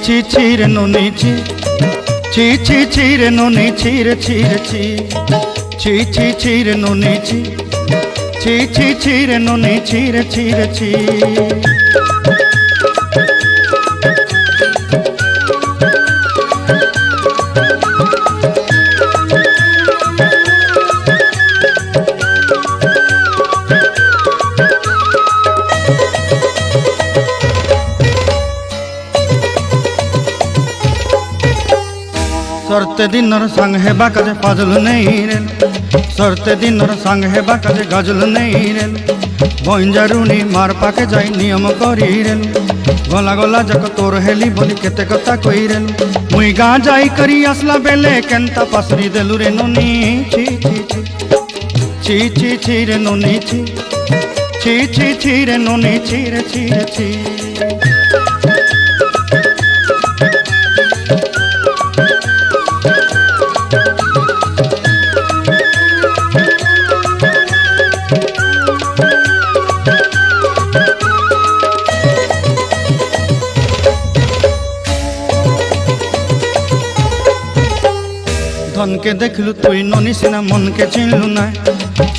ছি ছি রে নুনি ছি ছি ছি ছি রে নুনি ছি রে ছি রে ছি ছি ছি ছি রে নুনি ছি ছি ছি ছি রে নুনি ছি রে ছি রে ছি। सरते दिनर संग हेबा काजे फाजल नहीं रेल सरते दिनर संग हेबा काजे गजल नहीं रेल बंजारुनी मार पाके जाई नियम करी रेल गला गला जक तोर हेली बोली केते कथा कई रेल मुई गाँ जाई करी आसला बेले केंता पासरी देलु रे नुनी छी छी छी छी छी छी रे नुनी छी छी छी छी रे नुनी छी रे छी रे छी। धन के देखलु तुई ननी सिना मन के चिन्हलु ना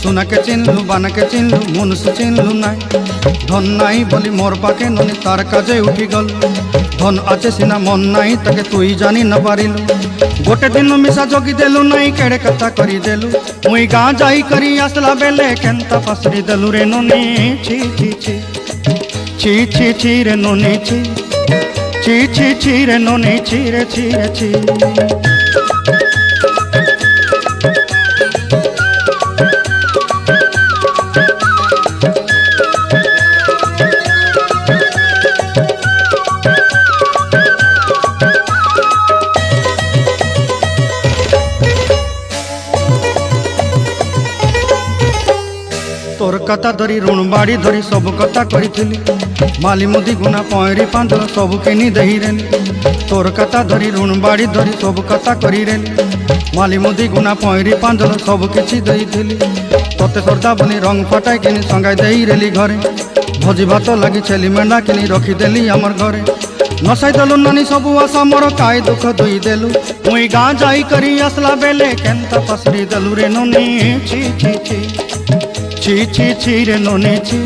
सोना के चिन्हलु बाना के चिन्हलु मनुष्य चिन्हलु ना धन नाई बोली मोर पाके ननी तार काजे उठी गल धन आचे सिना मन नाई ताके तुई जानी न पारिलु गोटे दिन मिसा जोगी देलु नाई केड़े कथा करी देलु मुई गाँ जाई करी आसला बेले केंता पासरी देलु रे ननी छी छी छी छी छी छी रे ननी छी छी छी छी रे ननी छी रे छी रे छी। तोर कथा धरी ऋण बाड़ी धरी सब कथा करी माली मुदी गुना पहरी पांदल सब किनी दही रेली तोर कथा धरी ऋण बाड़ी धरी सब कथा करी रेली माली मुदी गुना पहरी पांदल सब किछि दही थी तोते सरदा बनी रंग फटाई किनी संगाई दही रेली घरे भोजी भात लगी छेली मेंढा किनी रखीदेली आमर घरे नसाई देलु नानी सबू आशा मोर काय दुख दुई देलु मुई गाँ जाई करी आसला बेले केंता पसरी देलु रे नुनी छी छी छी ची ची ची रे नुनी ची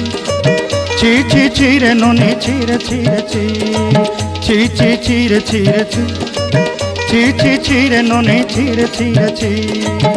ची ची ची रे नुनी ची रे ची रे ची ची ची ची रे ची रे ची ची ची ची रे नुनी ची रे ची रे ची।